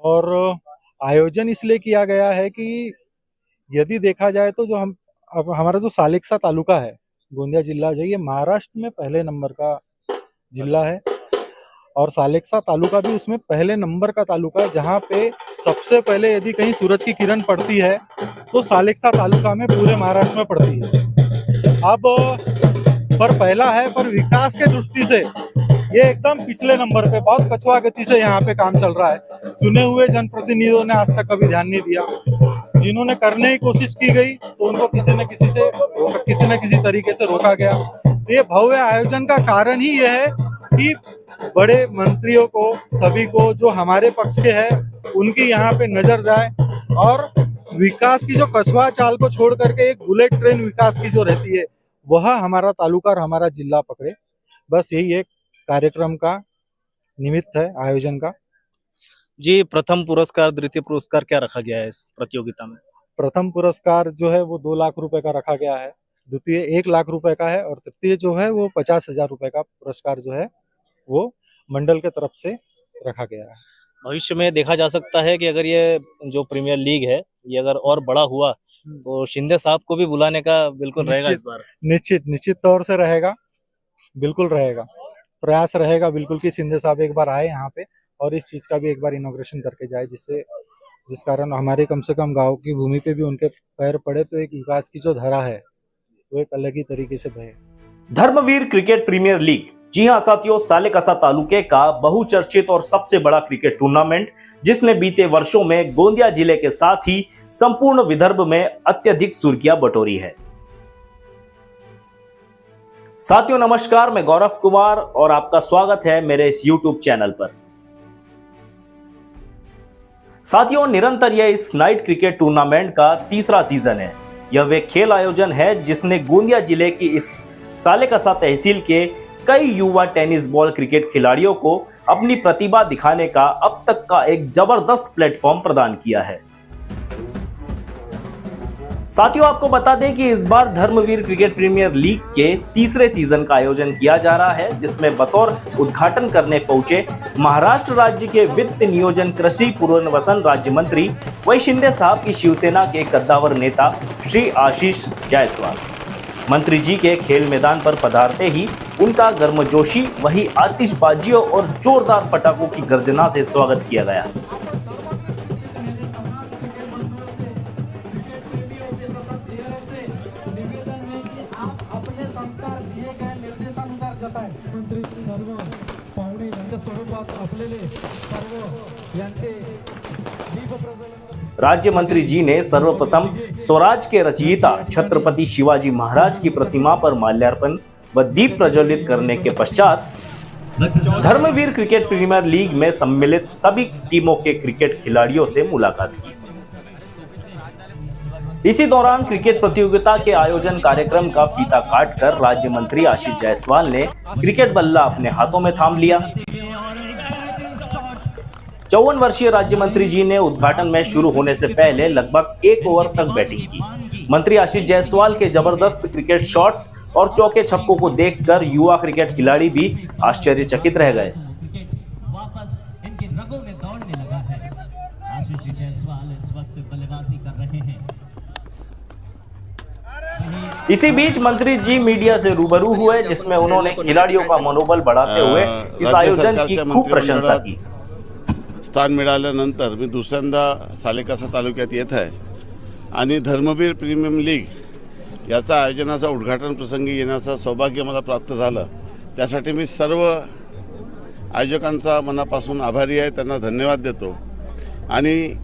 और आयोजन इसलिए किया गया है कि यदि देखा जाए तो जो हम अब हमारा जो सालेकसा तालुका है, गोंदिया जिला जो ये महाराष्ट्र में पहले नंबर का जिला है और सालेकसा तालुका भी उसमें पहले नंबर का तालुका है, जहाँ पे सबसे पहले यदि कहीं सूरज की किरण पड़ती है तो सालेकसा तालुका में पूरे महाराष्ट्र में पड़ती है। अब पर पहला है, पर विकास के दृष्टि से ये एकदम पिछले नंबर पे बहुत कछुआ गति से यहाँ पे काम चल रहा है। चुने हुए जनप्रतिनिधियों ने आज तक कभी ध्यान नहीं दिया, जिन्होंने करने की कोशिश की गई तो उनको किसी न किसी तरीके से रोका गया। तो ये भव्य आयोजन का कारण ही यह है कि बड़े मंत्रियों को, सभी को जो हमारे पक्ष के हैं उनकी यहाँ पे नजर जाए और विकास की जो कछुआ चाल को छोड़ करके एक बुलेट ट्रेन विकास की जो रहती है वह हमारा तालुका और हमारा जिला पकड़े। बस यही एक कार्यक्रम का निमित्त है आयोजन का। जी, प्रथम पुरस्कार, द्वितीय पुरस्कार क्या रखा गया है इस प्रतियोगिता में? प्रथम पुरस्कार जो है वो 2 लाख रुपए का रखा गया है, द्वितीय 1 लाख रुपए का है और तृतीय जो है वो 50,000 रुपए का पुरस्कार जो है वो मंडल के तरफ से रखा गया है। भविष्य में देखा जा सकता है कि अगर ये जो प्रीमियर लीग है ये अगर और बड़ा हुआ तो शिंदे साहब को भी बुलाने का बिल्कुल रहेगा इस बार। निश्चित तौर से रहेगा, बिल्कुल रहेगा, प्रयास रहेगा बिल्कुल कि शिंदे साहब एक बार आए यहाँ पे और इस चीज का भी एक बार इनॉग्रेशन करके जाए, जिस कारण हमारे कम से कम गांव की भूमि पे भी उनके पैर पड़े तो एक विकास की जो धारा है वो एक अलग ही तरीके से बहे। धर्मवीर क्रिकेट प्रीमियर लीग, जी हां साथियों, सालेकसा तालुके का बहुचर्चित और सबसे बड़ा क्रिकेट टूर्नामेंट, जिसने बीते वर्षों में गोंदिया जिले के साथ ही संपूर्ण विदर्भ में अत्यधिक सुर्खियां बटोरी है। साथियों नमस्कार, मैं गौरव कुमार और आपका स्वागत है मेरे इस YouTube चैनल पर। साथियों निरंतर यह इस नाइट क्रिकेट टूर्नामेंट का तीसरा सीजन है। यह वे खेल आयोजन है जिसने गोंदिया जिले की इस सालेकसा तहसील के कई युवा टेनिस बॉल क्रिकेट खिलाड़ियों को अपनी प्रतिभा दिखाने का अब तक का एक जबरदस्त प्लेटफॉर्म प्रदान किया है। साथियों आपको बता दें कि इस बार धर्मवीर क्रिकेट प्रीमियर लीग के तीसरे सीजन का आयोजन किया जा रहा है, जिसमें बतौर उद्घाटन करने पहुंचे महाराष्ट्र राज्य के वित्त नियोजन कृषि पुनर्वसन राज्य मंत्री वही शिंदे साहब की शिवसेना के कद्दावर नेता श्री आशीष जायसवाल। मंत्री जी के खेल मैदान पर पधारते ही उनका गर्मजोशी वही आतिशबाजियों और जोरदार फटाकों की गर्जना से स्वागत किया गया। राज्य मंत्री जी ने सर्वप्रथम स्वराज के रचयिता छत्रपति शिवाजी महाराज की प्रतिमा पर माल्यार्पण व दीप प्रज्वलित करने के पश्चात धर्मवीर क्रिकेट प्रीमियर लीग में सम्मिलित सभी टीमों के क्रिकेट खिलाड़ियों से मुलाकात की। इसी दौरान क्रिकेट प्रतियोगिता के आयोजन कार्यक्रम का फीता काटकर राज्य मंत्री आशीष जायसवाल ने क्रिकेट बल्ला अपने हाथों में थाम लिया। 54 वर्षीय राज्य मंत्री जी ने उद्घाटन मैच शुरू होने से पहले लगभग 1 ओवर तक बैटिंग की। मंत्री आशीष जायसवाल के जबरदस्त क्रिकेट शॉट्स और चौके छक्कों को देखकर युवा क्रिकेट खिलाड़ी भी आश्चर्यचकित रह गए। वापस इनके रगों में दौड़ने लगा है। आशीष जायसवाल इस वक्त बल्लेबाजी कर रहे हैं। इसी बीच मंत्री जी मीडिया से रूबरू हुए, जिसमें उन्होंने खिलाड़ियों का मनोबल बढ़ाते हुए इस आयोजन की खूब प्रशंसा की। स्थान मिळाल्यानंतर मी दुसऱ्यांदा सालेकसा तालुक्यात येत आहे आणि धर्मवीर प्रीमियर लीग याचा आयोजनाचा उद्घाटन प्रसंगी येण्याचं सौभाग्य मला प्राप्त झालं। त्यासाठी मी सर्व आयोजकांचा मनापासून आभारी आहे, त्यांना धन्यवाद देतो। आणि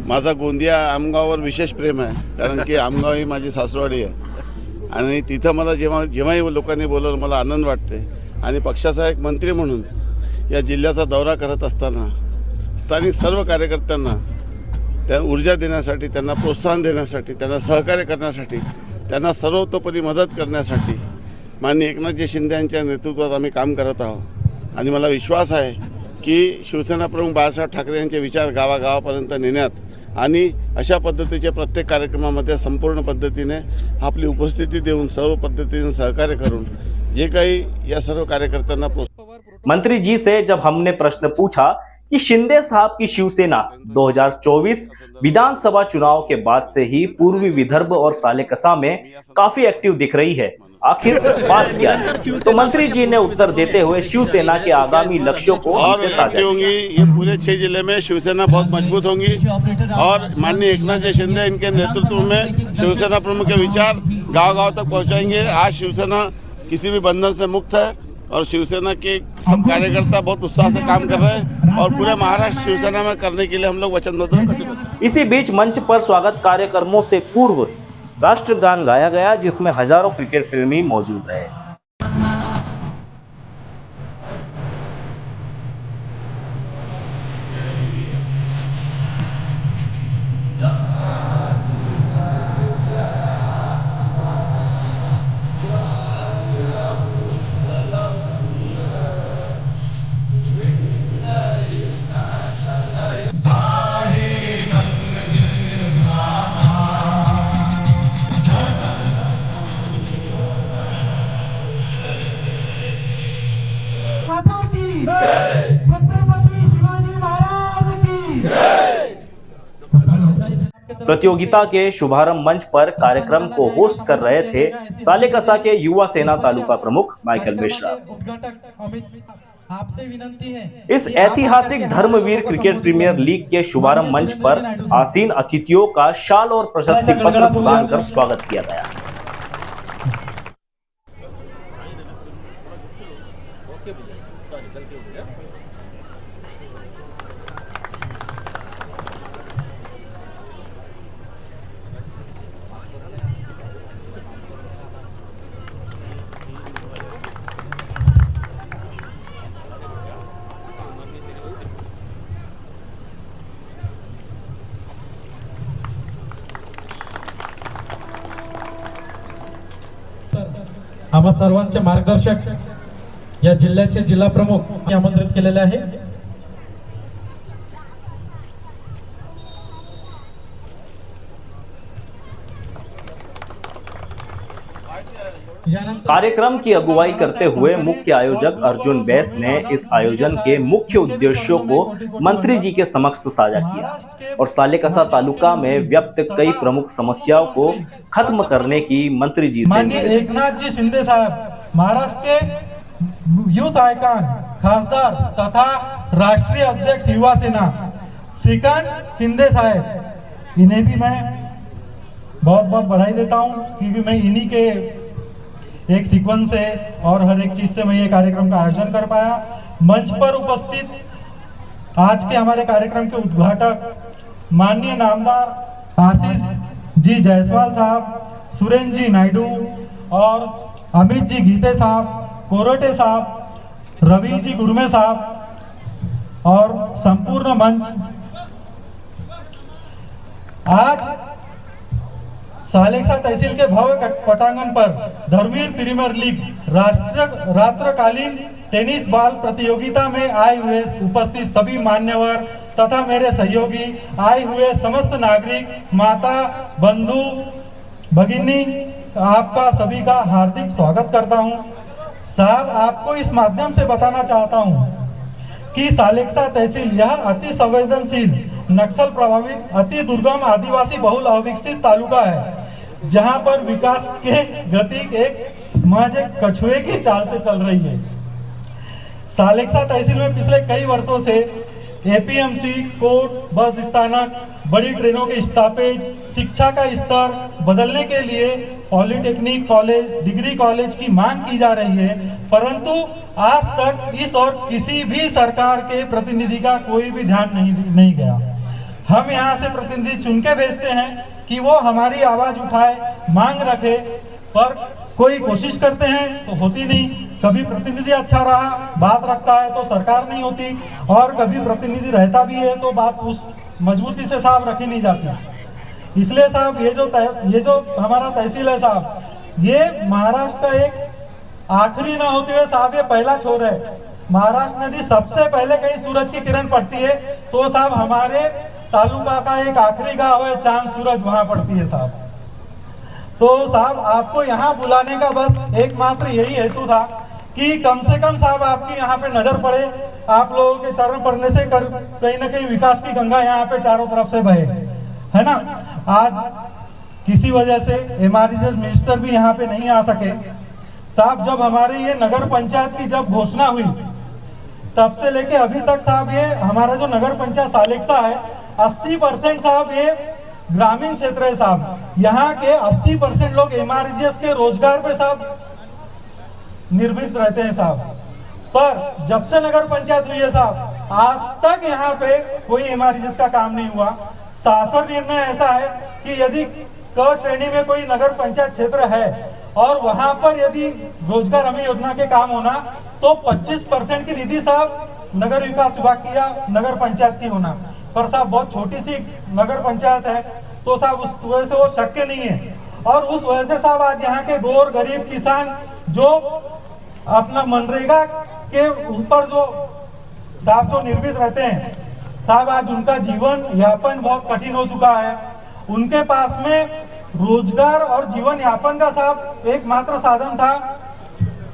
माझा गोंदिया आमगाववर विशेष प्रेम आहे, कारण की आमगाव ही माझी सासरवाडी आहे आणि तिथं मला जेव्हाही लोकांनी बोलवलं मला आनंद वाटते। आणि पक्षाचा एक मंत्री म्हणून या जिल्ह्याचा दौरा करत असताना स्थानिक सर्व कार्यकर्त्यांना त्यांना ऊर्जा देण्यासाठी, त्यांना प्रोत्साहन देण्यासाठी, त्यांना सहकार्य करण्यासाठी, त्यांना सर्वतोपरी मदत करण्यासाठी माननीय एकनाथजी शिंदे यांच्या नेतृत्वात आम्ही काम करत आहोत। आणि मला विश्वास आहे की शिवसेना प्रमुख बाळासाहेब ठाकरे यांचे विचार गावागावापर्यंत नेण्यात आणि अशा पद्धतीच्या प्रत्येक कार्यक्रमामध्ये संपूर्ण पद्धतीने आपली उपस्थिती देऊन सर्व पद्धतीने सहकार्य करून जे काही या सर्व कार्यकर्त्यांना मंत्री जी से जब हमने प्रश्न पूछा कि शिंदे साहब की शिवसेना 2024 विधानसभा चुनाव के बाद से ही पूर्वी विदर्भ और सालेकसा में काफी एक्टिव दिख रही है। आखिर बात क्या है, तो मंत्री जी ने उत्तर देते हुए शिवसेना के आगामी लक्ष्यों को और हमसे साझा होंगी। ये पूरे 6 जिले में शिवसेना बहुत मजबूत होंगी और माननीय एकनाथ जी शिंदे इनके नेतृत्व में शिवसेना प्रमुख के विचार गांव-गांव तक पहुंचाएंगे। आज शिवसेना किसी भी बंधन से मुक्त है और शिवसेना के सब कार्यकर्ता बहुत उत्साह से काम कर रहे हैं और पूरे महाराष्ट्र शिवसेना में करने के लिए हम लोग वचनबद्ध हैं। इसी बीच मंच पर स्वागत कार्यक्रमों से पूर्व राष्ट्रगान गाया गया, जिसमें हजारों क्रिकेट प्रेमी मौजूद रहे। प्रतियोगिता के शुभारंभ मंच पर कार्यक्रम को होस्ट कर रहे थे सालेकसा के युवा सेना तालुका प्रमुख माइकल मिश्रा। आपसे विनती है इस ऐतिहासिक धर्मवीर क्रिकेट प्रीमियर लीग के शुभारंभ मंच पर आसीन अतिथियों का शाल और प्रशस्ति पत्र प्रदान कर स्वागत किया गया। आम्हा सर्वांचे मार्गदर्शक या जिल्ह्याचे जिल्हा प्रमुख आमंत्रित केलेले आहे। कार्यक्रम की अगुवाई करते हुए मुख्य आयोजक अर्जुन बैस ने इस आयोजन के मुख्य उद्देश्यों को मंत्री जी के समक्ष साझा किया और सालेकसा तालुका में व्याप्त कई प्रमुख समस्याओं को खत्म करने की मंत्री जी से माननीय एकनाथ जी शिंदे साहब महाराष्ट्र के यूथ आइकॉन खासदार तथा राष्ट्रीय अध्यक्ष युवा सेना श्रीकांत शिंदे साहब, इन्हें भी मैं बहुत बहुत बधाई देता हूं क्योंकि मैं इन्हीं के एक सीक्वेंस से और हर एक चीज से मैं ये कार्यक्रम का आयोजन कर पाया। मंच पर उपस्थित आज के हमारे कार्यक्रम के उद्घाटक माननीय नामदार आशीष जी जायसवाल साहब, सुरेंद्र जी नायडू और अमित जी गीते साहब, कोरोटे साहब, रवि जी गुरमे साहब और संपूर्ण मंच। आज सालेकसा तहसील के भव्य पटांगण पर धर्मवीर प्रीमियर लीग रात्रकालीन टेनिस बॉल प्रतियोगिता में आए हुए उपस्थित सभी मान्यवर तथा मेरे सहयोगी, आए हुए समस्त नागरिक, माता, बंधु, भगिनी, आपका सभी का हार्दिक स्वागत करता हूं। साहब, आपको इस माध्यम से बताना चाहता हूं कि सालेकसा तहसील यह अति संवेदनशील, नक्सल प्रभावित, अति दुर्गम, आदिवासी बहुल अविकसित तालुका है जहां पर विकास के गति एक महज एक कछुए की चाल से चल रही है। सालेकसा तहसील में पिछले कई वर्षों से एपीएमसी, कोर्ट, बस स्थानक, बड़ी ट्रेनों के स्टॉपेज, शिक्षा का स्तर बदलने के लिए पॉलिटेक्निक कॉलेज, डिग्री कॉलेज की मांग की जा रही है, परंतु आज तक इस और किसी भी सरकार के प्रतिनिधि का कोई भी ध्यान नहीं गया। हम यहाँ से प्रतिनिधि चुन के भेजते हैं कि वो हमारी आवाज उठाए, मांग रखे, पर कोई कोशिश करते हैं तो होती नहीं। कभी प्रतिनिधि अच्छा रहा, बात रखता है तो सरकार नहीं होती, और कभी प्रतिनिधि रहता भी है तो बात उस मजबूती से साहब रखी नहीं जाती। इसलिए साहब ये जो हमारा तहसील है साहब, ये महाराष्ट्र का एक आखिरी ना होते हुए साहब ये पहला छोर है। महाराष्ट्र में भी सबसे पहले कहीं सूरज की किरण पड़ती है तो साहब हमारे तालुका का एक आखिरी गांव है चांद सूरज, वहां पड़ती है साहब। तो साहब आपको यहाँ बुलाने का बस एकमात्र यही हेतु था कि कम से कम साहब आपकी यहाँ पे नजर पड़े, आप लोगों के चरण पड़ने से कहीं ना कहीं विकास की गंगा यहाँ पे चारों तरफ से बहे, है ना। आज किसी वजह से एमआरजीएस मिनिस्टर भी यहाँ पे नहीं आ सके। साहब जब हमारे ये नगर पंचायत की जब घोषणा हुई तब से लेके अभी तक साहब ये हमारा जो नगर पंचायत सालेक्सा है 80% साहब ये ग्रामीण क्षेत्र है साहब। यहाँ के 80% लोग एमआरजीएस के रोजगार पे साहब निर्भर रहते हैं साहब। पर जब से नगर पंचायत हुई है साहब आज तक यहाँ पे कोई एमआरजीएस का काम नहीं हुआ। शासन निर्णय ऐसा है कि यदि क श्रेणी में कोई नगर पंचायत क्षेत्र है और वहां पर यदि रोजगार हमी योजना के काम होना तो 25% की निधि साहब नगर विकास विभाग की या नगर पंचायत की होना। पर साहब बहुत छोटी सी नगर पंचायत है तो साहब उस वजह से वो शक्य नहीं है। और उस वजह से साहब आज यहाँ के गोर गरीब किसान जो अपना मनरेगा के ऊपर जो साहब जो निर्मित रहते हैं साहब आज उनका जीवन यापन बहुत कठिन हो चुका है। उनके पास में रोजगार और जीवन यापन का साहब एकमात्र साधन था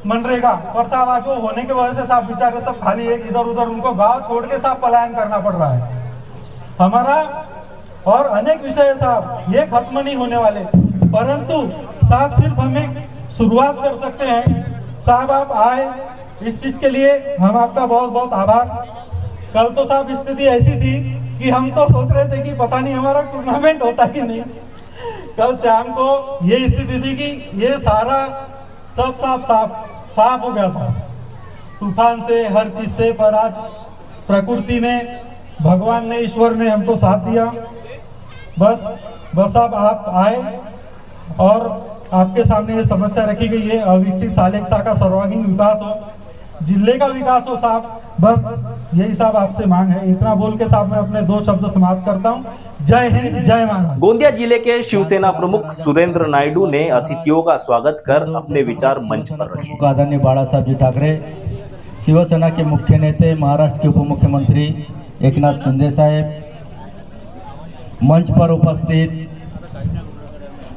मनरेगा। और साहब आज वो होने की वजह से साहब बेचारे सब खाली एक इधर उधर उनको गांव छोड़ के साहब पलायन करना पड़ रहा है। हमारा और अनेक विषय साहब ये खत्म नहीं होने वाले, परंतु साहब सिर्फ हमें शुरुआत कर सकते हैं। साहब आप आए इस चीज के लिए हम आपका बहुत बहुत आभार। कल तो साहब स्थिति ऐसी थी कि हम तो सोच रहे थे कि पता नहीं हमारा टूर्नामेंट होता कि नहीं। कल शाम को ये स्थिति थी कि ये सारा सब साफ हो गया था तूफान से हर चीज से। पर आज प्रकृति ने भगवान ने ईश्वर ने हमको साथ दिया। बस अब आप आए और आपके सामने ये समस्या रखी गई है अविकसित सालेक्सा का सर्वांगीण विकास हो, जिले का विकास हो साहब। बस यही साहब आपसे मांग है। इतना बोल के साहब मैं अपने 2 शब्द समाप्त करता हूँ। जय हिंद जय महाराष्ट्र। गोंदिया जिले के शिवसेना प्रमुख सुरेंद्र नायडू ने अतिथियों का स्वागत कर अपने विचार मंच पर रखे। आदरणीय बाळासाहेब जी ठाकरे, शिवसेना के मुख्य नेते, महाराष्ट्र के उप मुख्यमंत्री एकनाथ शिंदे साहेब, मंच पर उपस्थित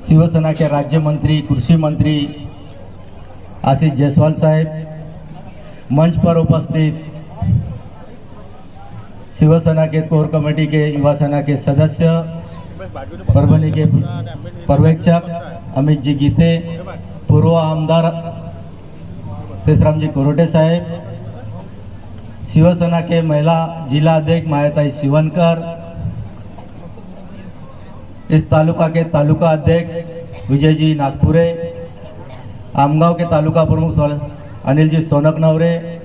शिवसेना के राज्य मंत्री कृषि मंत्री आशीष जायसवाल साहेब, मंच पर उपस्थित शिवसेना के कोर कमेटी के युवा सेना के सदस्य, परभणी के पर्यवेक्षक अमित जी गीते, पूर्व आमदार शेषराम जी कोरोटे साहेब, शिवसेना के महिला जिला अध्यक्ष मायाताई शिवनकर, इस तालुका के तालुका अध्यक्ष विजय जी नागपुरे, आमगांव के तालुका प्रमुख अनिल जी सोनकनवरे,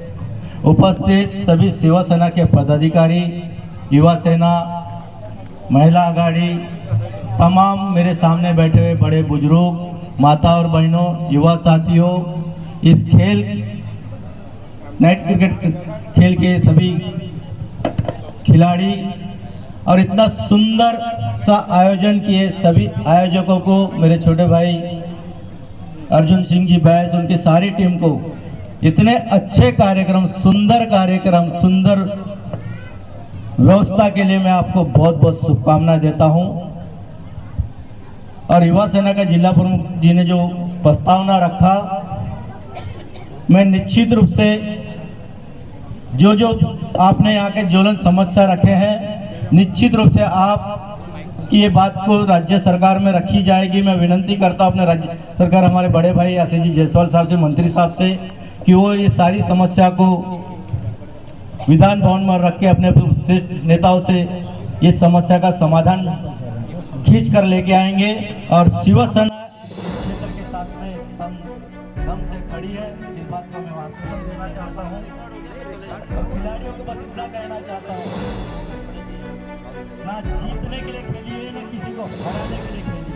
उपस्थित सभी शिवसेना के पदाधिकारी, युवा सेना, महिला आघाड़ी, तमाम मेरे सामने बैठे हुए बड़े बुजुर्ग, माता और बहनों, युवा साथियों, इस नाइट क्रिकेट खेल के सभी खिलाड़ी और इतना सुंदर सा आयोजन किए सभी आयोजकों को, मेरे छोटे भाई अर्जुन सिंह जी बैस, उनकी सारी टीम को इतने अच्छे कार्यक्रम, सुंदर व्यवस्था के लिए मैं आपको बहुत बहुत शुभकामनाएं देता हूं। और युवा सेना का जिला प्रमुख जी ने जो प्रस्तावना रखा, मैं निश्चित रूप से जो आपने यहाँ के ज्वलन समस्या रखे हैं, निश्चित रूप से आप की ये बात को राज्य सरकार में रखी जाएगी। मैं विनती करता हूँ अपने राज्य सरकार, हमारे बड़े भाई आशीष जी जायसवाल साहब से, मंत्री साहब से, कि वो ये सारी समस्या को विधान भवन में रख के अपने नेताओं से ये समस्या का समाधान खींच कर लेके आएंगे। और शिवसेना क्षेत्र के साथ में दम से खड़ी है, इस बात को मैं वापस देना चाहता हूँ। और खिलाड़ियों को बस इतना कहना चाहता हूँ, ना जीतने के लिए खेलिए, ना किसी को हराने के लिए खेलिए।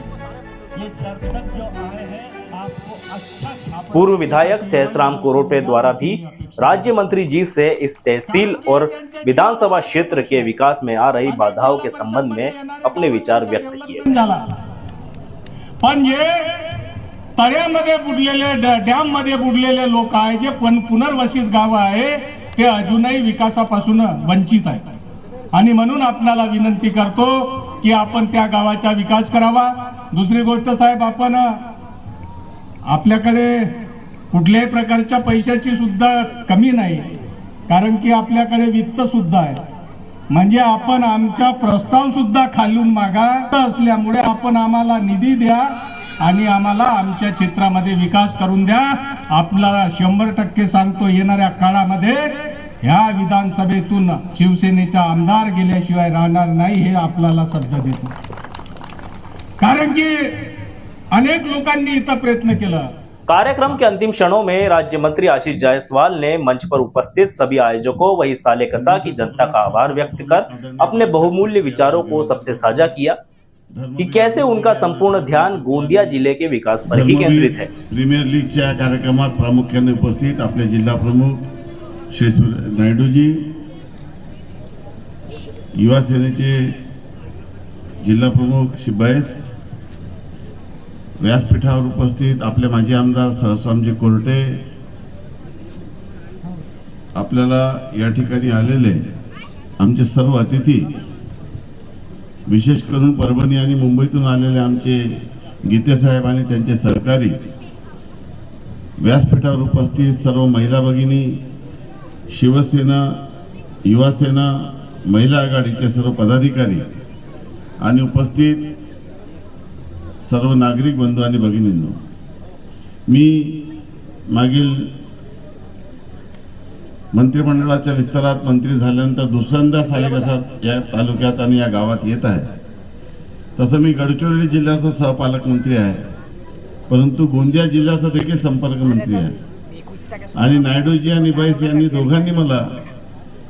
ये जब तक जो आए हैं आपको अच्छा। पूर्व विधायक शेषराम कोरोटे द्वारा भी राज्य मंत्री जी से इस तहसील और विधानसभा क्षेत्र के विकास में आ रही बाधाओं के संबंध में अपने विचार व्यक्त किए। पण जे तळ्यामध्ये बुडलेले, डॅम मध्ये बुडलेले लोक आहे, जे पुनर्वसित गाव आहे, ते अजूनही विकासापासून वंचित आहे। आणि म्हणून आपल्याला विनंती करतो की आपण त्या गावाचा विकास करावा। दुसरी गोष्ट साहेब, आपण आपल्याकडे कुठल्याही प्रकारच्या पैशाची सुद्धा कमी नाही, कारण की आपल्याकडे वित्त सुद्धा आहे, म्हणजे आपण आमचा प्रस्ताव सुद्धा खालून मागा असल्यामुळे आपण आम्हाला निधी द्या आणि आम्हाला आमच्या क्षेत्रामध्ये विकास करून द्या. आपल्याला 100% सांगतो, येणाऱ्या काळामध्ये ह्या विधानसभेतून शिवसेनेचा आमदार गेल्याशिवाय राहणार नाही, हे आपल्याला शब्द देतो. कारण की अनेक लोकांनी इथं प्रयत्न केला. कार्यक्रम के अंतिम क्षणों में राज्य मंत्री आशीष जायसवाल ने मंच पर उपस्थित सभी आयोजकों वही सालेकसा की जनता का आभार व्यक्त कर अपने बहुमूल्य विचारों को सबसे साझा किया कि कैसे उनका संपूर्ण ध्यान गोंदिया जिले के विकास पर ही केंद्रित है. प्रीमियर लीगच्या कार्यक्रमात प्रामुख्याने उपस्थित आपले जिल्हा प्रमुख श्री नायडूजी, युवा सेनेचे जिल्हा प्रमुख श्री बैस, व्यासपीठावर उपस्थित आपले माजी आमदार सहस्रामजी कोर्टे, आपल्याला या ठिकाणी आलेले आमचे सर्व अतिथी, विशेष करून परभणी आणि मुंबईतून आलेले आमचे गीतेसाहेब आणि त्यांचे सहकारी, व्यासपीठावर उपस्थित सर्व महिला भगिनी, शिवसेना, युवासेना, महिला आघाडीचे सर्व पदाधिकारी आणि उपस्थित सर्व नागरिक बंधू आणि भगिनींनो, मी मागील मंत्रिमंडळाच्या विस्तारात मंत्री झाल्यानंतर दुसऱ्यांदा सालेकसा या तालुक्यात आणि या गावात येत आहे. तसं मी गडचिरोली जिल्ह्याचा सहपालकमंत्री आहे, परंतु गोंदिया जिल्ह्याचा देखील संपर्क मंत्री आहे. आणि नायडूजी आणि बैस यांनी दोघांनी मला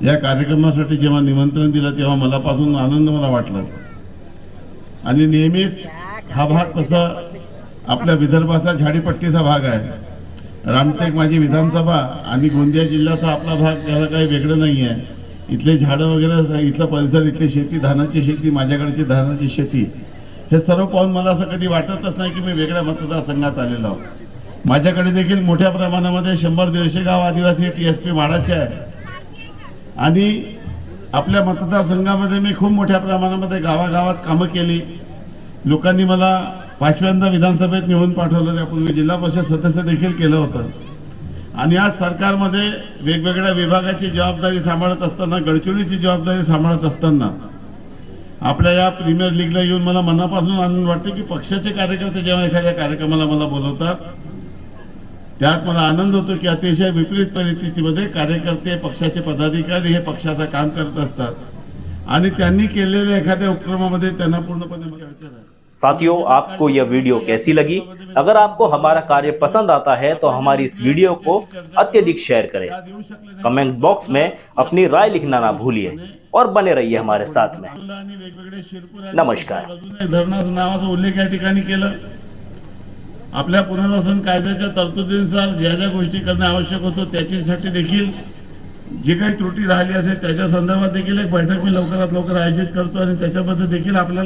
या कार्यक्रमासाठी जेव्हा निमंत्रण दिलं तेव्हा मनापासून आनंद मला वाटला. आणि नेहमीच हा भाग तसा आपल्या विदर्भाचा झाडीपट्टीचा भाग आहे. रामटेक माझी विधानसभा आणि गोंदिया जिल्ह्याचा आपला भाग त्याला काही वेगळं नाही आहे. इथले झाडं वगैरे, इथला परिसर, इथली शेती, धानाची शेती, माझ्याकडची धानाची शेती, हे सर्व पाहून मला असं कधी वाटतच नाही की मी वेगळ्या मतदारसंघात आलेलो आहो. माझ्याकडे देखील मोठ्या प्रमाणामध्ये 100-150 गाव आदिवासी TSP माडाचे आहे. आणि आपल्या मतदारसंघामध्ये मी खूप मोठ्या प्रमाणामध्ये गावागावात कामं केली. लोकांनी मला 5व्यांदा विधानसभेत निवडून पाठवलं. त्यापूर्वी जिल्हा परिषद सदस्य देखील केलं होतं. आणि आज सरकारमध्ये वेगवेगळ्या विभागाची जबाबदारी सांभाळत असताना, गडचिरोलीची जबाबदारी सांभाळत असताना आपल्या या प्रीमियर लीगला येऊन मला मनापासून आनंद वाटतो की पक्षाचे कार्यकर्ते जेव्हा एखाद्या कार्यक्रमाला मला बोलवतात त्यात मला आनंद होतो की अतिशय विपरीत परिस्थितीमध्ये कार्यकर्ते, पक्षाचे पदाधिकारी हे पक्षाचं काम करत असतात आणि त्यांनी केलेल्या एखाद्या उपक्रमामध्ये त्यांना पूर्णपणे चर्चा आहे. साथियों, आपको यह वीडियो कैसी लगी? अगर आपको हमारा कार्य पसंद आता है तो हमारी इस वीडियो को अत्यधिक शेयर करें. कमेंट बॉक्स में अपनी राय लिखना ना भूलिए और बने रहिए हमारे साथ में. नमस्कार. धरणाचं नावाचा उल्लेख या ठिकाणी केलं. आपल्या पुनर्वसन कायद्याच्या तरतुदीनुसार ज्या ज्या गोष्टी करणे आवश्यक होतं त्याच्यासाठी देखील जी काही त्रुटी राहिली असेल त्याच्या संदर्भात देखील एक बैठक मी लवकरात लवकर आयोजित करतो आणि त्याच्याबद्दल देखील आपल्याला